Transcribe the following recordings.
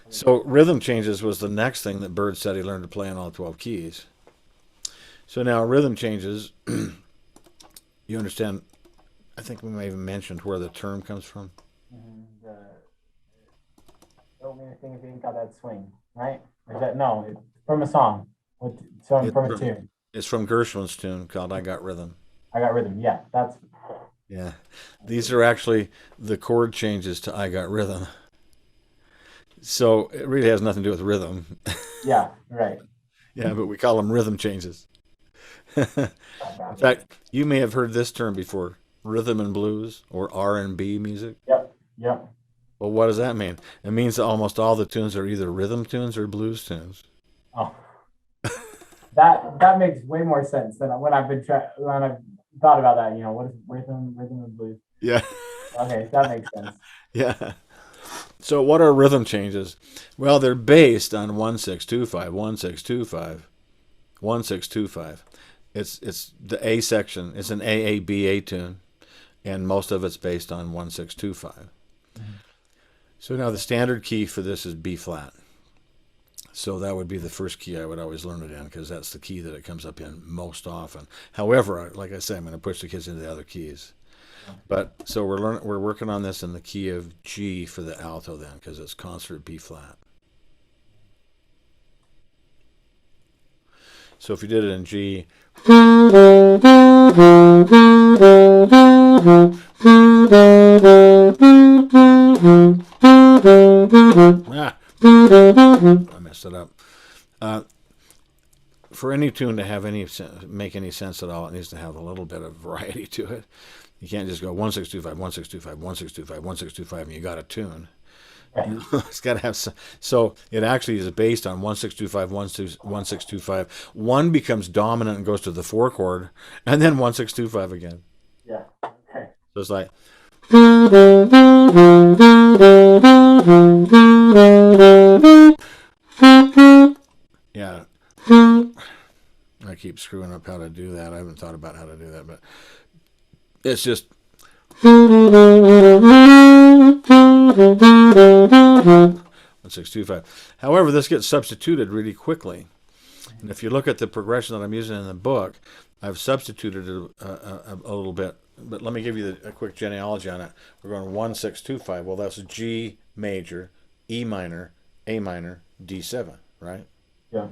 So rhythm changes was the next thing that Bird said he learned to play on all 12 keys. So now rhythm changes, you understand, I think we may have mentioned where the term comes from. The don't mean a thing if you ain't got that swing, right? Or is that no? It's from a song. What? So It's from a from, tune. it's from Gershwin's tune called I Got Rhythm. I got rhythm. Yeah, Yeah. that's These it. are actually the chord changes to I Got Rhythm. So it really has nothing to do with rhythm. Yeah, right. Yeah, but we call them rhythm changes. In I got it. fact, you may have heard this term before, rhythm and blues or R&B music. Yep, yep. Well, what does that mean? It means that almost all the tunes are either rhythm tunes or blues tunes. Oh, that makes way more sense than when when I've thought about that. What is rhythm and blues? Yeah. Okay, that makes sense. Yeah. So what are rhythm changes? Well, they're based on 1625, 1625, 1625. It's the A section. It's an AABA tune, and most of it's based on 1625. Mhm. So now the standard key for this is B flat. So that would be the first key I would always learn it in because that's the key that it comes up in most often. However, like I say, I'm going to push the kids into the other keys. But so we're working on this in the key of G for the alto then because it's concert B flat. So if you did it in G, ah, I messed it up. Uh, for any tune to have make any sense at all, it needs to have a little bit of variety to it. You can't just go 1625, 1625, 1625, 1625, and you got a tune. Okay. You know, it's got to have so it actually is based on 1625, 1625. One becomes dominant and goes to the four chord, and then 1625 again. Yeah. Okay. So it's like yeah. I keep screwing up how to do that. I haven't thought about how to do that, but it's just 1625. However, this gets substituted really quickly. And if you look at the progression that I'm using in the book, I've substituted it a little bit. But let me give you a quick genealogy on it. We're going 1625. Well, that's G major, E minor, A minor, D7, right? Yeah.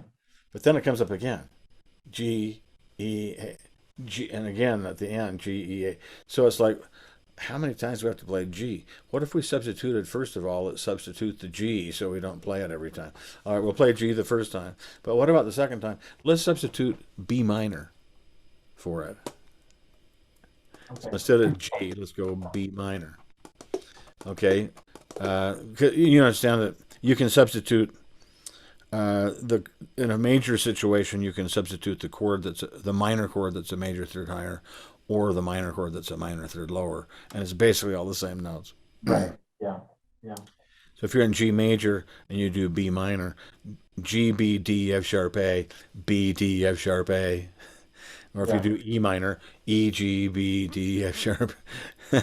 But then it comes up again. G, E, A, G, and again at the end, G, E, A. So it's like, how many times do we have to play G? What if we substituted, first of all, let's substitute the G so we don't play it every time? All right, we'll play G the first time. But what about the second time? Let's substitute B minor for it. So Okay. instead of G, let's go B minor. Okay? You understand that you can substitute the in a major situation, you can substitute the chord that's the minor chord that's a major third higher, or the minor chord that's a minor third lower, and it's basically all the same notes. Right. Yeah. Yeah. So if you're in G major and you do B minor, G B D F sharp A, B D F sharp A, or if you Yeah. do E minor, E G B D F sharp, you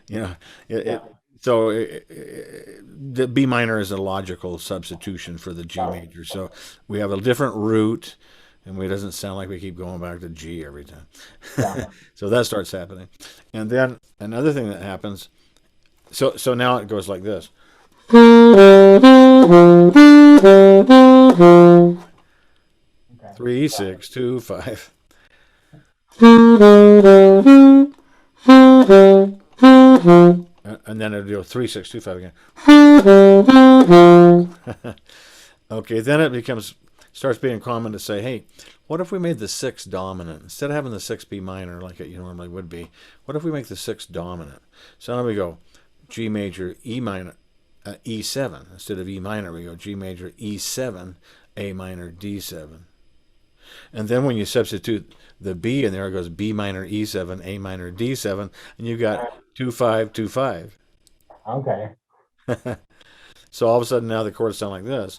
know, it, Yeah. it, so the B minor is a logical substitution for the G Got it. major. So we have a different root, and it doesn't sound like we keep going back to G every time. Yeah. So that starts happening, and then another thing that happens. So now it goes like this. Okay. 3625. And then it'll do 3625 again. Okay, then it starts being common to say, hey, what if we made the six dominant instead of having the six be minor like it normally would be? What if we make the six dominant? So now we go G major, E minor, E7 instead of E minor. We go G major, E7, A minor, D7. And then when you substitute the B in there, it goes B minor, E7, A minor, D7, and you got 2525. Okay. So all of a sudden now the chords sound like this.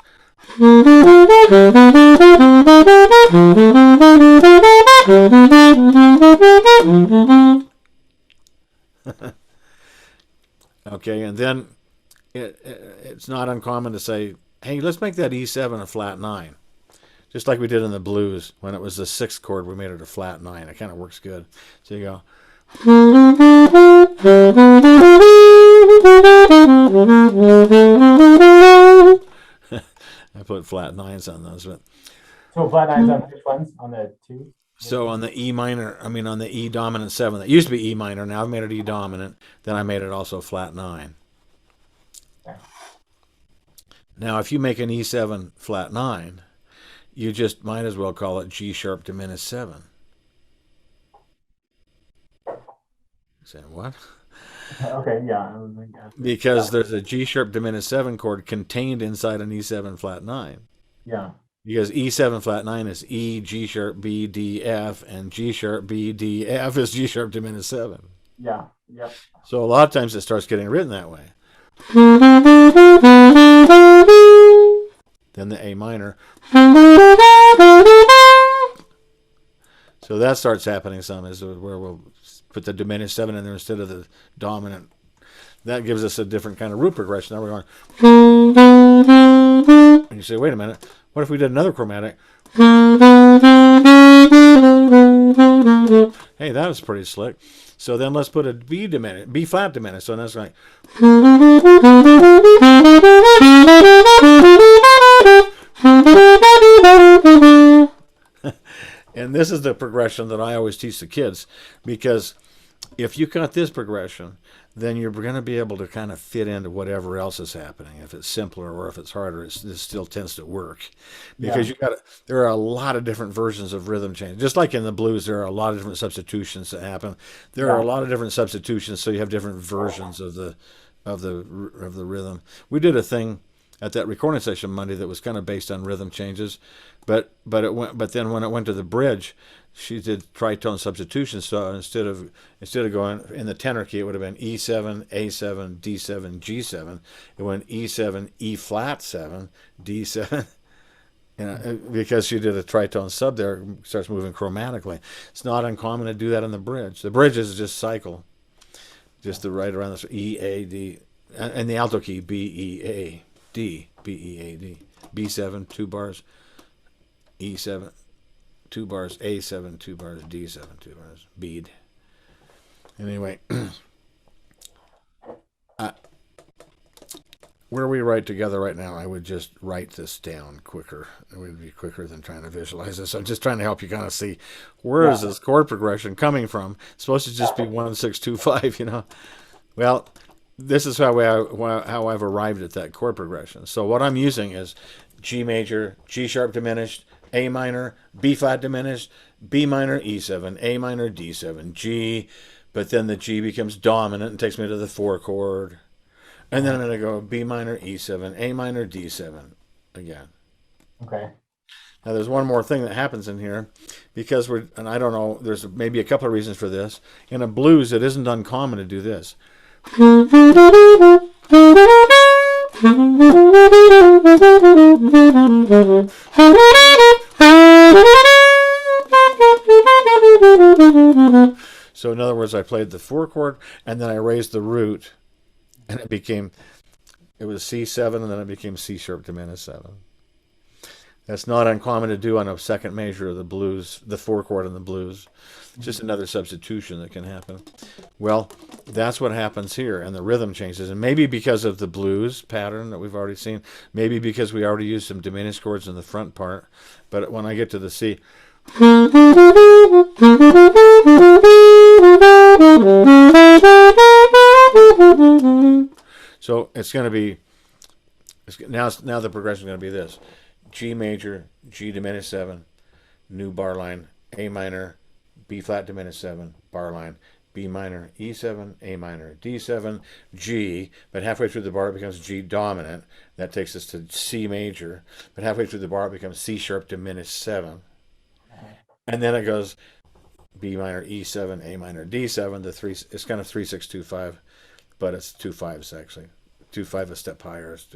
Okay, and then it's not uncommon to say hey, let's make that E7 a flat 9. Just like we did in the blues. When it was the 6th chord, we made it a flat 9. It kind of works good. So you go. I put flat 9s on those. But So flat nines on which ones? On the two? so on the E minor, I mean on the E dominant 7, that used to be E minor, now I've made it E dominant, then I made it also flat 9. Okay. Now if you make an E7 flat 9, you just might as well call it G sharp diminished 7. Saying what? Okay, yeah. Because there's a G sharp diminished 7 chord contained inside an E7 flat 9. Yeah. Because E7 flat 9 is E, G sharp, B, D, F, and G sharp, B, D, F is G sharp diminished 7. Yeah. Yep. So a lot of times it starts getting written that way. Then the A minor. So that starts happening some, is where we'll put the diminished 7 in there instead of the dominant. That gives us a different kind of root progression. Now we're going. And you say, wait a minute, what if we did another chromatic? Hey, that was pretty slick. So then let's put a B flat diminished. So that's like. And this is the progression that I always teach the kids, because if you got this progression, then you're going to be able to kind of fit into whatever else is happening. If it's simpler or if it's harder, it still tends to work, because there are a lot of different versions of rhythm change. Just like in the blues, there are a lot of different substitutions that happen. There are a lot of different substitutions, so you have different versions of the rhythm. We did a thing at that recording session Monday that was kind of based on rhythm changes, but then when it went to the bridge, she did tritone substitution. So instead of going in the tenor key, it would have been E7, A7, D7, G7. It went E7, E flat 7, D7. Because she did a tritone sub there, it starts moving chromatically. It's not uncommon to do that in the bridge. The bridge is just cycle, just the right around this E, A, D, and the alto key B, E, A, D, B, E, A, D, B7, 2 bars, E7, 2 bars, A7, 2 bars, D7, 2 bars, bead. Anyway, where we write together right now, I would just write this down quicker. It would be quicker than trying to visualize this. I'm just trying to help you kind of see where is this chord progression coming from. It's supposed to just be 1, 6, 2, 5, Well, this is how I've arrived at that chord progression. So what I'm using is G major, G sharp diminished, A minor, B flat diminished, B minor, E7, A minor, D7, G, but then the G becomes dominant and takes me to the 4 chord. And then I'm going to go B minor, E7, A minor, D7 again. Okay. Now there's one more thing that happens in here, because and I don't know, there's maybe a couple of reasons for this. In a blues, it isn't uncommon to do this. So in other words, I played the 4 chord and then I raised the root, and it was C7, and then it became C sharp diminished 7. That's not uncommon to do on a second measure of the blues, the 4 chord in the blues. It's just another substitution that can happen. Well, that's what happens here, and the rhythm changes. And maybe because of the blues pattern that we've already seen, maybe because we already used some diminished chords in the front part, but when I get to the C, so it's going to be, now the progression is going to be this. G major, G diminished 7, new bar line, A minor, B flat diminished 7, bar line, B minor, E7, A minor, D7, G, but halfway through the bar it becomes G dominant. That takes us to C major, but halfway through the bar it becomes C sharp diminished 7. And then it goes B minor, E7, A minor, D7, it's kind of 3, 6, 2, 5, but it's 2 5s actually. 2 5 a step higher is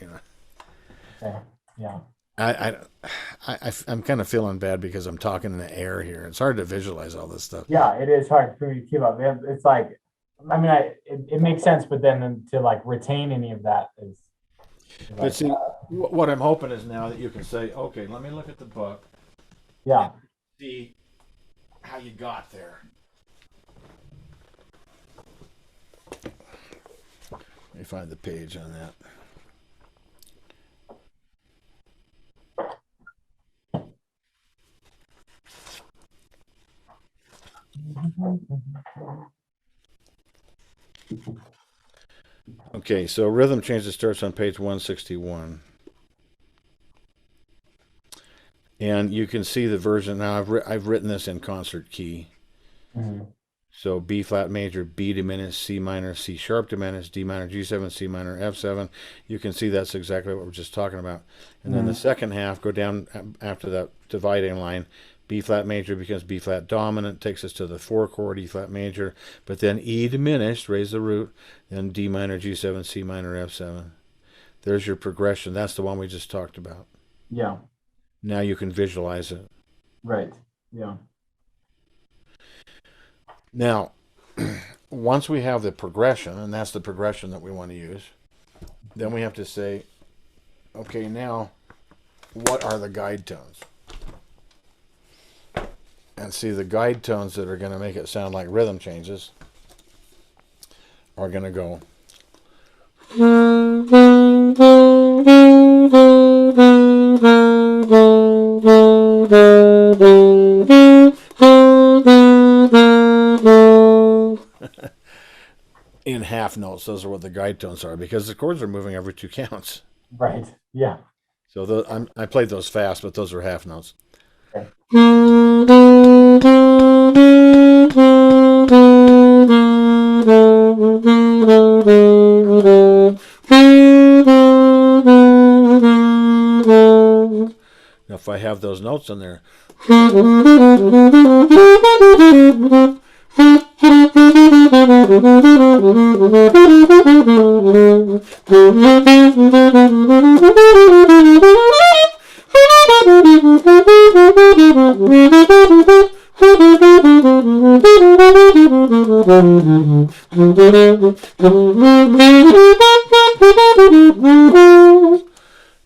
Okay. Yeah. I'm kind of feeling bad because I'm talking in the air here. It's hard to visualize all this stuff. Yeah, it is hard for me to keep up. It's like, I mean, it makes sense, but then to like retain any of that is. But see, what I'm hoping is now that you can say, okay, let me look at the book, Yeah. see how you got there. Let me find the page on that. Okay, so rhythm changes starts on page 161. And you can see the version now. I've written this in concert key. Mhm. So B flat major, B diminished, C minor, C sharp diminished, D minor, G7, C minor, F7. You can see that's exactly what we're just talking about. And then the second half, go down after that dividing line. B flat major becomes B flat dominant, takes us to the 4 chord, E flat major, but then E diminished, raise the root, then D minor, G7, C minor, F7. There's your progression. That's the one we just talked about. Yeah. Now you can visualize it. Right. Yeah. Now, once we have the progression, and that's the progression that we want to use, then we have to say, okay, now what are the guide tones? And see, the guide tones that are going to make it sound like rhythm changes are going to go. In half notes, those are what the guide tones are, because the chords are moving every 2 counts. Right. Yeah. So I played those fast, but those are half notes. Okay. Now, if I have those notes in there,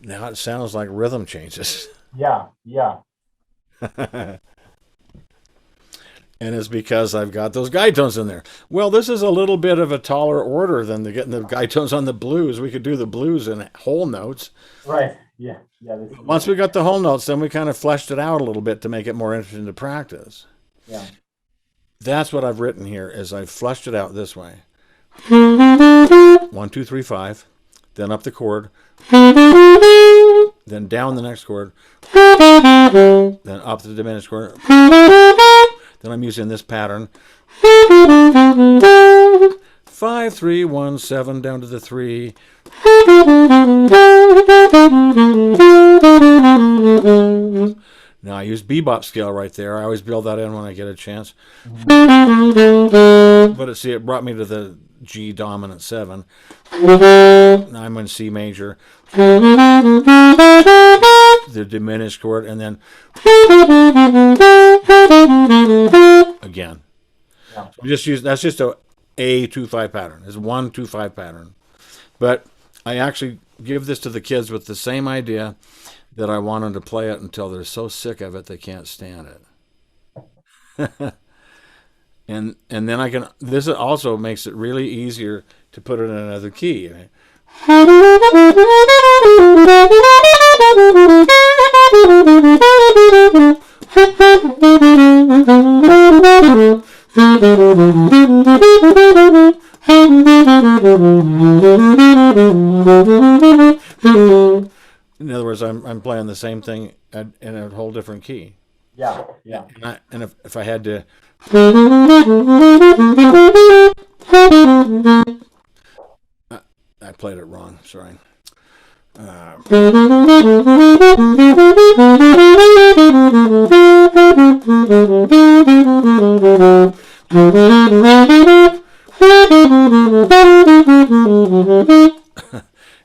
now it sounds like rhythm changes. Yeah. Yeah. And it's because I've got those guide tones in there. Well, this is a little bit of a taller order than getting the guide tones on the blues. We could do the blues in whole notes. Right. Yeah. Yeah. Once we got the whole notes, then we kind of fleshed it out a little bit to make it more interesting to practice. Yeah. That's what I've written here, is I've fleshed it out this way. 1, 2, 3, 5. Then up the chord. Then down the next chord. Then up the diminished chord. Then I'm using this pattern. 5, 3, 1, 7, down to the 3. Now I use bebop scale right there. I always build that in when I get a chance. But see, it brought me to the G dominant 7. Now I'm in C major. The diminished chord, and then again. Yeah. So that's just a 2-5 pattern. It's 1-2-5 pattern. But I actually give this to the kids with the same idea that I want them to play it until they're so sick of it they can't stand it. and then I can. This also makes it really easier to put it in another key. Right? In other words, I'm playing the same thing in a whole different key. Yeah. Yeah. And if I had to, I played it wrong. Sorry.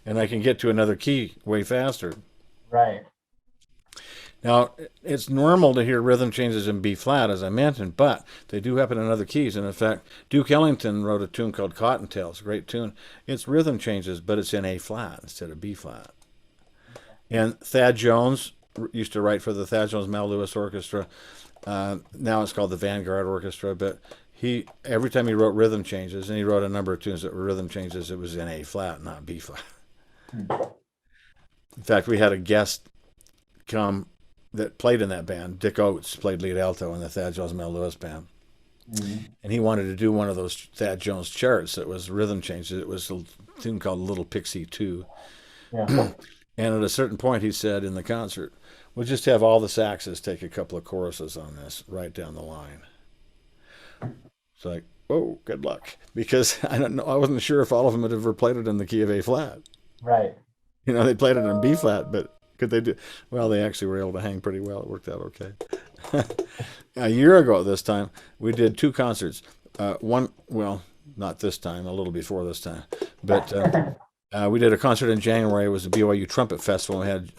And I can get to another key way faster. Right. Now, it's normal to hear rhythm changes in B flat, as I mentioned, but they do happen in other keys. And in fact, Duke Ellington wrote a tune called Cottontail. It's a great tune. It's rhythm changes, but it's in A flat instead of B flat. And Thad Jones used to write for the Thad Jones Mel Lewis Orchestra. Now it's called the Vanguard Orchestra, but he every time he wrote rhythm changes, and he wrote a number of tunes that were rhythm changes, it was in A flat, not B flat. In fact, we had a guest come that played in that band. Dick Oates played lead alto in the Thad Jones Mel Lewis band. And he wanted to do one of those Thad Jones charts that was rhythm changes. It was a tune called Little Pixie 2. Yeah. And at a certain point, he said in the concert, we'll just have all the saxes take a couple of choruses on this right down the line. It's like, oh, good luck. Because I wasn't sure if all of them had ever played it in the key of A flat. Right. You know, they played it in B flat, but could they do? Well, they actually were able to hang pretty well. It worked out okay. A year ago at this time, we did 2 concerts. Well, not this time, a little before this time. But we did a concert in January. It was the BYU Trumpet Festival. We had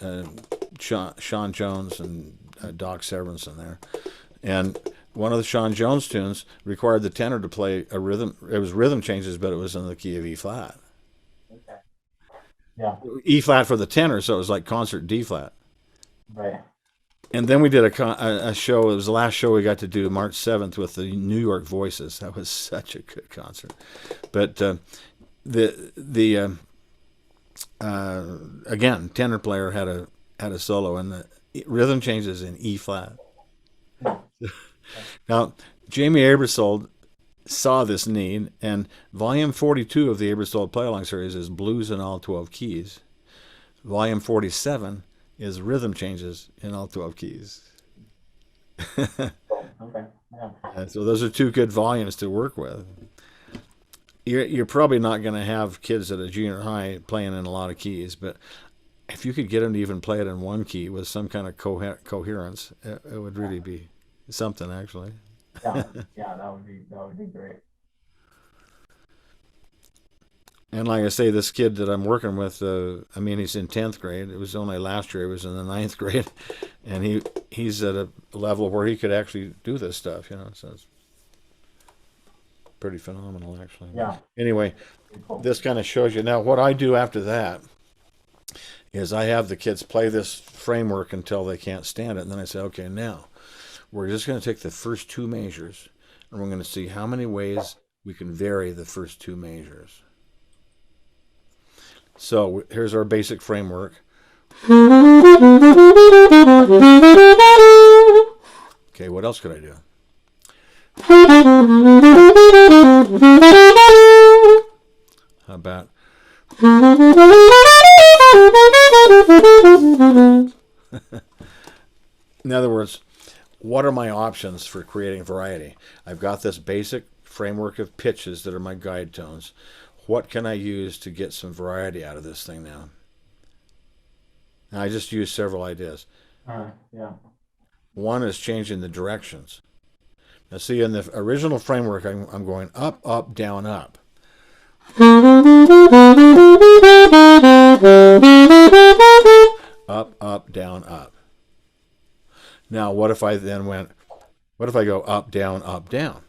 Sean Jones and Doc Severinsen there. And one of the Sean Jones tunes required the tenor to play a rhythm. It was rhythm changes, but it was in the key of E flat. Okay. Yeah. E flat for the tenor, so it was like concert D flat. Right. And then we did a show. It was the last show we got to do, March 7th, with the New York Voices. That was such a good concert. But again, tenor player had a solo, and the rhythm changes in E flat. Now, Jamie Aebersold saw this need, and volume 42 of the Aebersold Play-Along series is blues in all 12 keys. Volume 47 is rhythm changes in all 12 keys. Okay. Yeah. So those are 2 good volumes to work with. You're probably not going to have kids at a junior high playing in a lot of keys, but if you could get them to even play it in one key with some kind of coherence, it would really be something, actually. Yeah. Yeah. That would be great. And like I say, this kid that I'm working with, he's in 10th grade. It was only last year he was in the 9th grade, and he's at a level where he could actually do this stuff, so it's pretty phenomenal, actually. Yeah. Anyway, this kind of shows you. Now, what I do after that is I have the kids play this framework until they can't stand it, and then I say, okay, now we're just going to take the first 2 measures, and we're going to see how many ways we can vary the first 2 measures. So here's our basic framework. Okay, what else could I do? How about in other words, what are my options for creating variety? I've got this basic framework of pitches that are my guide tones. What can I use to get some variety out of this thing now? And I just used several ideas. Yeah. One is changing the directions. Now see, in the original framework, I'm going up, up, down, up. Up, up, down, up. Now, what if I go up, down, up, down?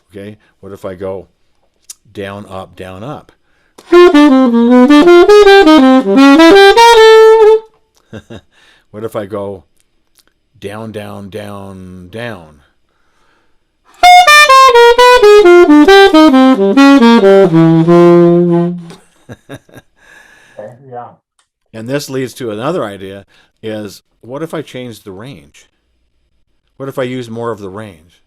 Okay, what if I go down, up, down, up? What if I go down, down, down, down? Okay. Yeah. And this leads to another idea is, what if I change the range? What if I use more of the range?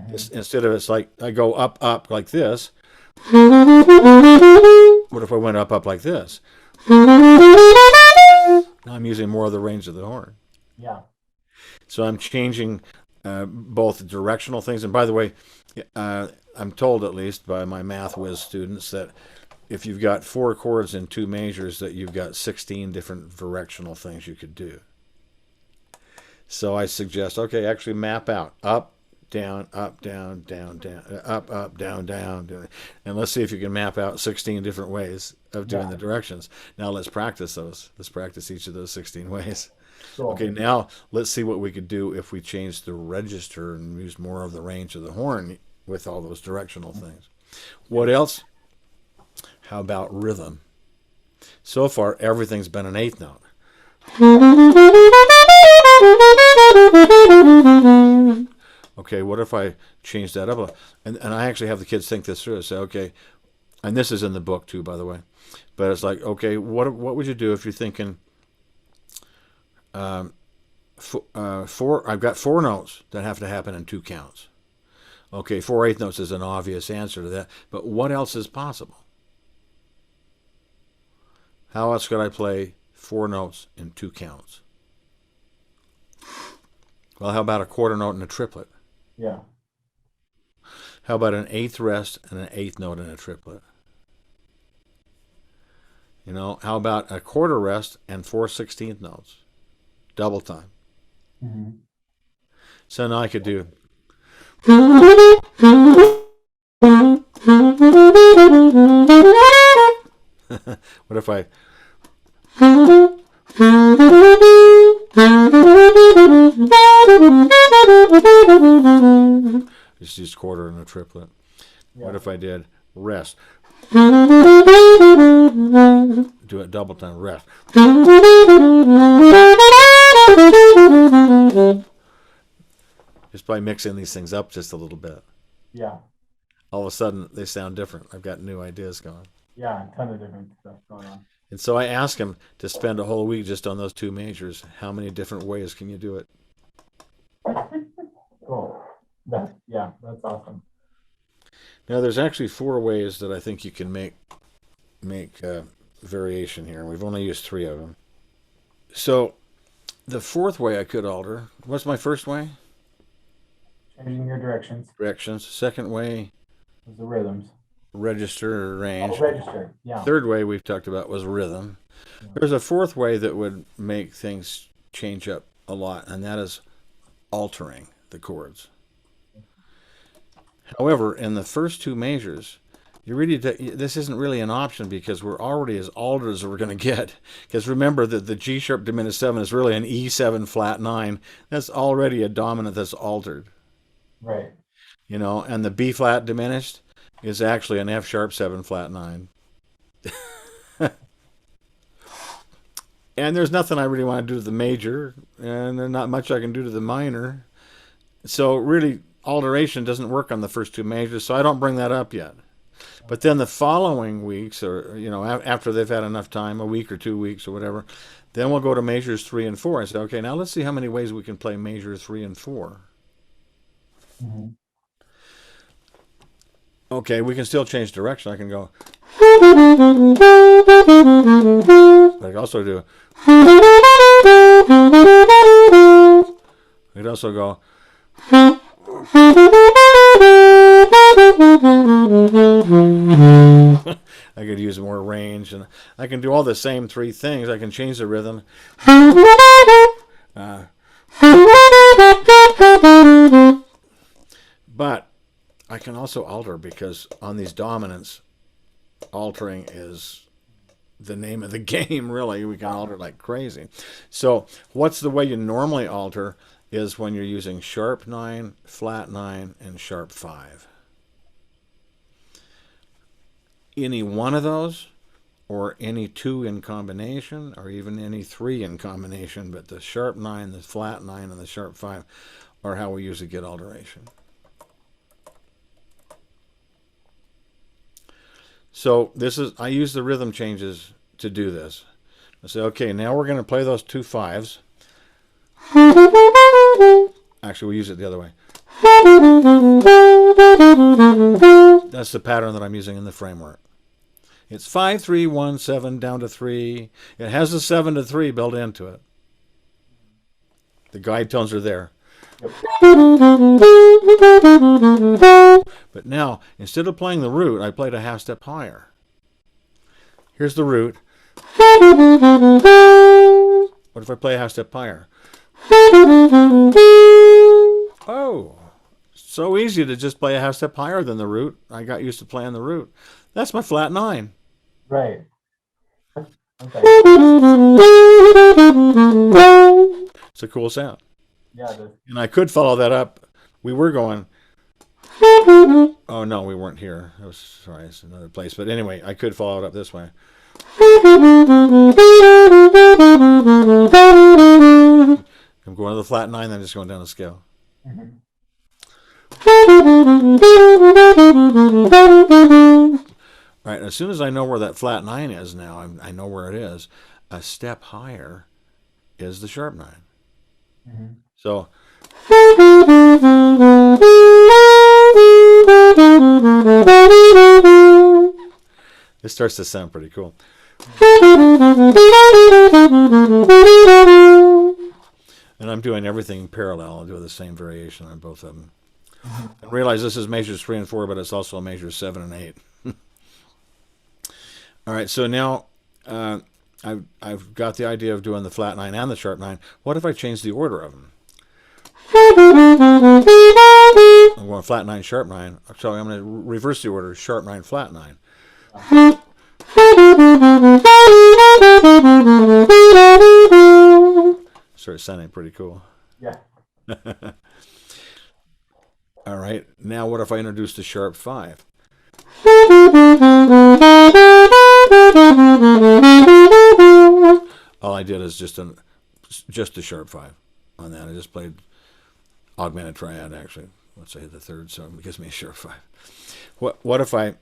Instead of it's like I go up, up like this. What if I went up, up like this? Now I'm using more of the range of the horn. Yeah. So I'm changing both directional things. And by the way, I'm told, at least by my math whiz students, that if you've got 4 chords in 2 measures, that you've got 16 different directional things you could do. So I suggest, okay, actually map out up, down, up, down, down, down, up, down, down. And let's see if you can map out 16 different ways of doing the directions. Now let's practice those. Let's practice each of those 16 ways. Cool. Okay, now let's see what we could do if we changed the register and used more of the range of the horn with all those directional things. What else? How about rhythm? So far, everything's been an eighth note. Okay, what if I change that up? And I actually have the kids think this through. Say, okay, and this is in the book too, by the way. But it's like, okay, what would you do if you're thinking, I've got 4 notes that have to happen in 2 counts. Okay, 4 eighth notes is an obvious answer to that. But what else is possible? How else could I play 4 notes in 2 counts? Well, how about a quarter note and a triplet? Yeah. How about an eighth rest and an eighth note in a triplet? You know, how about a quarter rest and 4 16th notes? Double time. Mm-hmm. So now I could do. What if I. Just use quarter and a triplet. Yeah. What if I did rest? Do it double time, rest. Just by mixing these things up just a little bit. Yeah. All of a sudden, they sound different. I've got new ideas going. Yeah, a ton of different stuff going on. And so I asked him to spend a whole week just on those 2 majors. How many different ways can you do it? Cool. That's awesome. Now, there's actually 4 ways that I think you can make variation here. We've only used 3 of them. So the 4th way I could alter. What's my first way? Changing your directions. Directions. Second way, Was the rhythms. register or range. Oh, register. Yeah. Third way we've talked about was rhythm. Yeah. There's a 4th way that would make things change up a lot, and that is altering the chords. However, in the first 2 measures, this isn't really an option because we're already as altered as we're going to get. Because remember that the G sharp diminished 7 is really an E7 flat 9. That's already a dominant that's altered. Right. You know, and the B flat diminished is actually an F sharp 7 flat 9. And there's nothing I really want to do to the major, and there's not much I can do to the minor. So really, alteration doesn't work on the first 2 majors, so I don't bring that up yet. But then the following weeks, or after they've had enough time, a week or 2 weeks or whatever, then we'll go to measures 3 and 4. I say, okay, now let's see how many ways we can play measure 3 and 4. Mm-hmm. Okay, we can still change direction. I can go. But I can also do. I could also go. I could use more range, and I can do all the same 3 things. I can change the rhythm. But I can also alter, because on these dominants, altering is the name of the game, really. We can alter like crazy. So what's the way you normally alter is when you're using sharp 9, flat 9, and sharp 5. Any one of those, or any 2 in combination, or even any 3 in combination, but the sharp 9, the flat 9, and the sharp 5 are how we usually get alteration. So I use the rhythm changes to do this. I say, okay, now we're going to play those 2 5s. Actually, we use it the other way. That's the pattern that I'm using in the framework. It's 5, 3, 1, 7, down to 3. It has a 7 to 3 built into it. The guide tones are there. But now, instead of playing the root, I played a half step higher. Here's the root. What if I play a half step higher? Oh, so easy to just play a half step higher than the root. I got used to playing the root. That's my flat 9. Right. Okay. It's a cool sound. Yeah, it is. And I could follow that up. We were going. Oh no, we weren't here. It was sorry, it's another place. But anyway, I could follow it up this way. I'm going to the flat 9, then just going down the scale. Mhm. All right, as soon as I know where that flat 9 is now, I know where it is. A step higher is the sharp 9. Mhm. So it starts to sound pretty cool. And I'm doing everything parallel. I'll do the same variation on both of them. And realize this is measures 3 and 4, but it's also measures 7 and 8. All right, so now I've got the idea of doing the flat 9 and the sharp 9. What if I change the order of them? I'm going flat 9, sharp 9. So I'm going to reverse the order, sharp 9, flat 9. Starts sounding pretty cool. Yeah. All right, now what if I introduce the sharp 5? All I did is just a sharp 5 on that. I just played augmented triad, actually. Let's say the third, so it gives me a sharp 5. What if I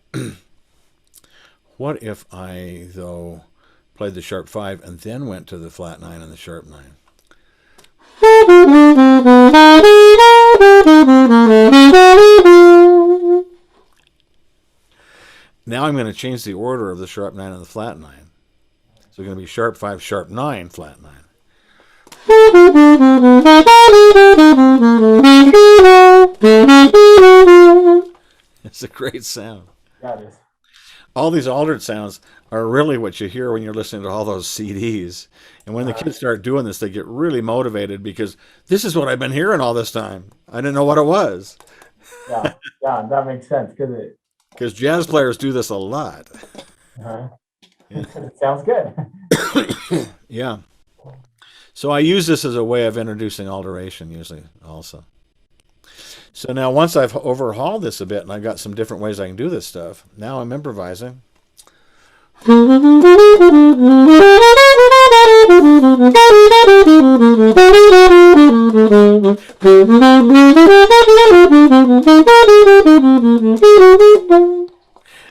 though played the sharp 5 and then went to the flat 9 and the sharp 9? Now I'm going to change the order of the sharp 9 and the flat 9. So it's going to be sharp 5, sharp 9, flat 9. It's a great sound. Yeah, it is. All these altered sounds are really what you hear when you're listening to all those CDs. And when the kids start doing this, they get really motivated because this is what I've been hearing all this time. I didn't know what it was. Yeah, that makes sense Because jazz players do this a lot. Yeah. It sounds good. Yeah. So I use this as a way of introducing alteration usually also. So now once I've overhauled this a bit and I've got some different ways I can do this stuff, now I'm improvising.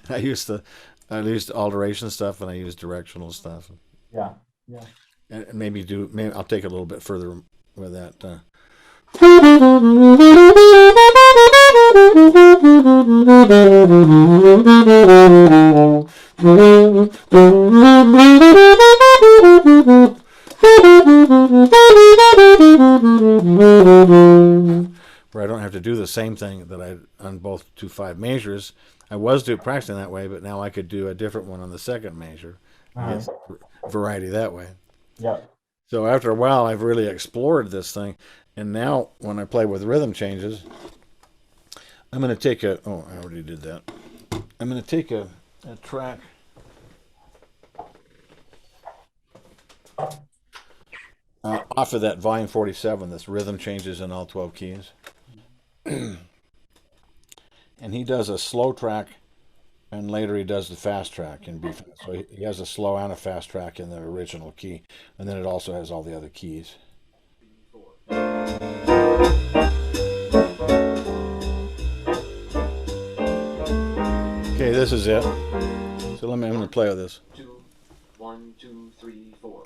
I used alteration stuff and I used directional stuff. Yeah. And maybe I'll take it a little bit further with that. Where I don't have to do the same thing that I on both 2/5 measures. I was practicing that way, but now I could do a different one on the second measure. Get variety that way. Yep. So after a while, I've really explored this thing, and now when I play with rhythm changes, I'm going to take I already did that. I'm going to take a track. Off of that volume 47, this rhythm changes in all 12 keys. And he does a slow track, and later he does the fast track in B flat. So he has a slow and a fast track in the original key, and then it also has all the other keys. Okay, this is it. So I'm going to play with this. 2, 1, 2, 3, 4.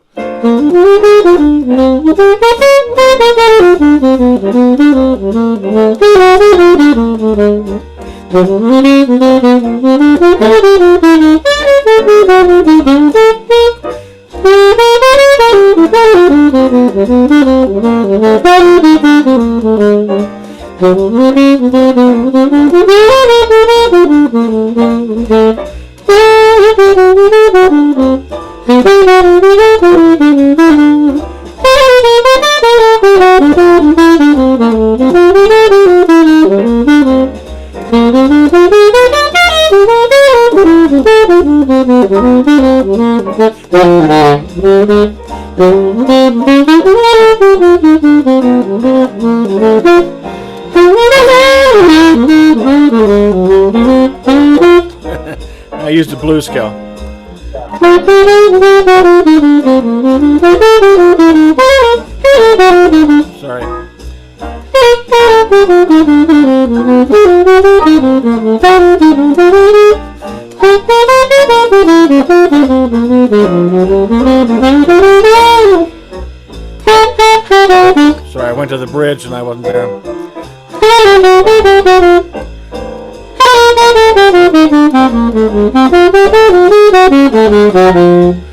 I used a blues scale. Sorry. Sorry, I went to the bridge and I wasn't there.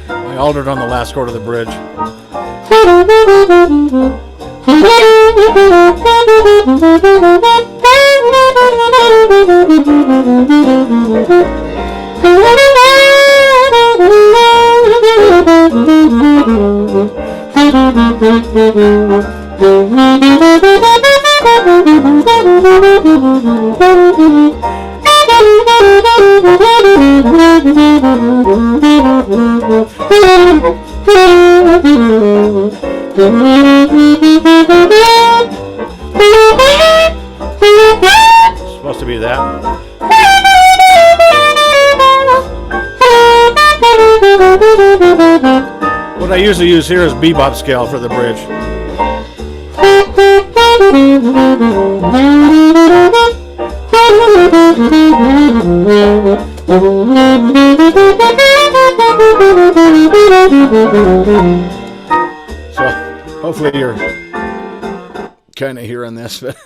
I altered on the last chord of the bridge. It's supposed to be that. What I usually use here is bebop scale for the bridge. So hopefully you're kind of hearing this, but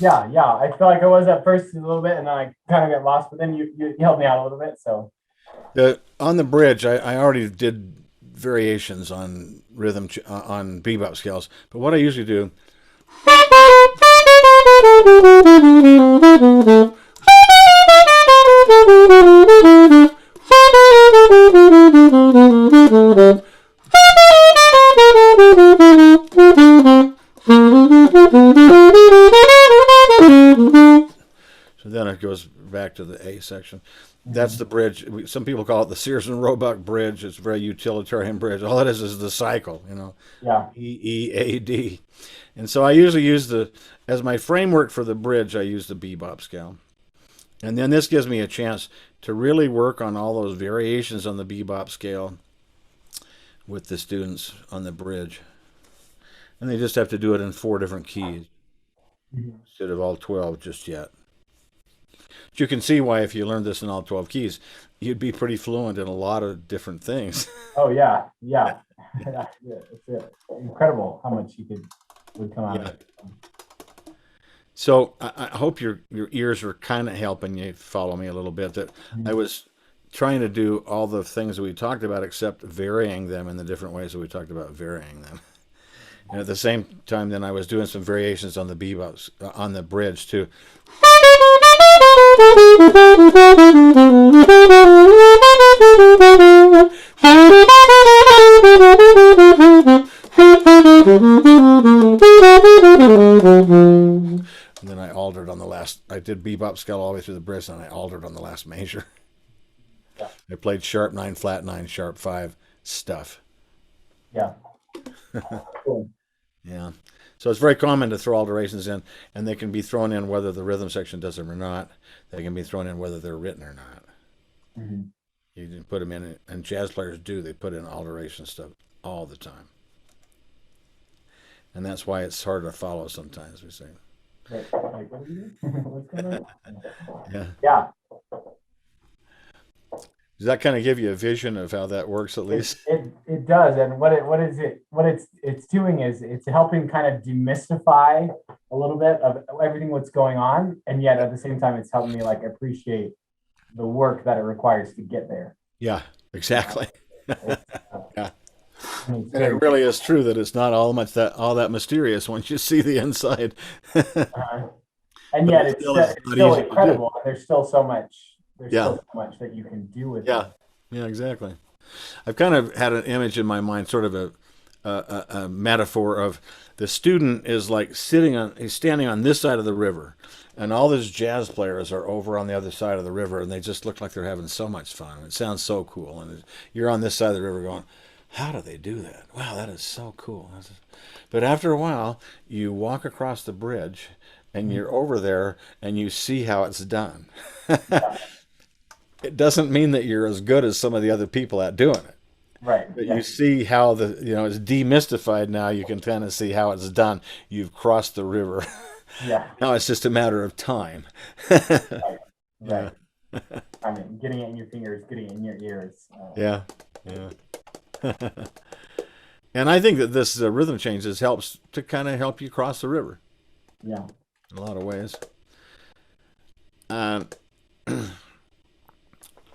Yeah. I feel like I was at first a little bit, and then I kind of got lost. But then you helped me out a little bit. So on the bridge, I already did variations on rhythm on bebop scales. But what I usually do. So then it goes back to the A section. That's the bridge. Some people call it the Sears and Roebuck bridge. It's a very utilitarian bridge. All it is the cycle, yeah. E, E, A, D. And so I usually use as my framework for the bridge, I use the bebop scale. And then this gives me a chance to really work on all those variations on the bebop scale with the students on the bridge. And they just have to do it in 4 different keys instead of all 12 just yet. But you can see why if you learned this in all 12 keys, you'd be pretty fluent in a lot of different things. Oh yeah. It's incredible how much would come out of it. So I hope your ears were kind of helping you follow me a little bit. That I was trying to do all the things that we talked about, except varying them in the different ways that we talked about varying them. And at the same time, then I was doing some variations on the bebops on the bridge too. And then I altered on the last. I did bebop scale all the way through the bridge, and I altered on the last measure. Yeah. I played sharp 9, flat 9, sharp 5 stuff. Yeah. Cool. Yeah. So it's very common to throw alterations in, and they can be thrown in whether the rhythm section does them or not. They can be thrown in whether they're written or not. Mm-hmm. You can put them in, and jazz players do. They put in alteration stuff all the time. And that's why it's hard to follow sometimes, we say. Like, what are you doing? What's going on? Yeah. Yeah. Does that kind of give you a vision of how that works at least? It does, and what it's doing is it's helping kind of demystify a little bit of everything what's going on, and yet at the same time it's helping me like appreciate the work that it requires to get there. Yeah, exactly. Yeah. And And it really is true that it's not all that mysterious once you see the inside. and yet it's It's still not easy to do. incredible. There's still so much. There's Yeah. still so much that you can do with Yeah. it. Yeah, exactly. I've kind of had an image in my mind, sort of a metaphor of the student is like he's standing on this side of the river, and all those jazz players are over on the other side of the river, and they just look like they're having so much fun. It sounds so cool, and you're on this side of the river going, how do they do that? Wow, that is so cool. But after a while, you walk across the bridge, and you're over there, and you see how it's done. It doesn't mean that you're as good as some of the other people at doing it. Right. But you see how it's demystified now. You can kind of see how it's done. You've crossed the river. Yeah. Now it's just a matter of time. Right. Right. I mean, getting it in your fingers, getting it in your ears. Yeah. And I think that this rhythm changes helps to kind of help you cross the river. Yeah. In a lot of ways.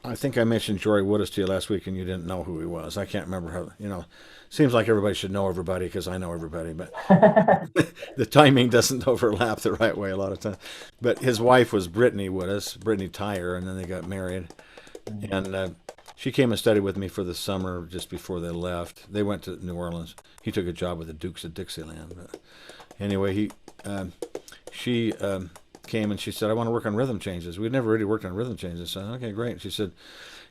I think I mentioned Jory Woodis to you last week, and you didn't know who he was. I can't remember how. Seems like everybody should know everybody because I know everybody, but the timing doesn't overlap the right way a lot of times. But his wife was Brittany Woodis, Brittany Tyre, and then they got married. And she came and studied with me for the summer just before they left. They went to New Orleans. He took a job with the Dukes of Dixieland. But anyway, she came and she said, I want to work on rhythm changes. We'd never really worked on rhythm changes. I said, okay, great. She said,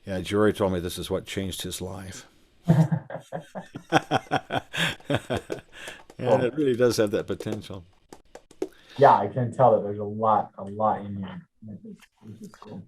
yeah, Jory told me this is what changed his life. And it really does have that potential. Yeah, I can tell that there's a lot in you, which is cool.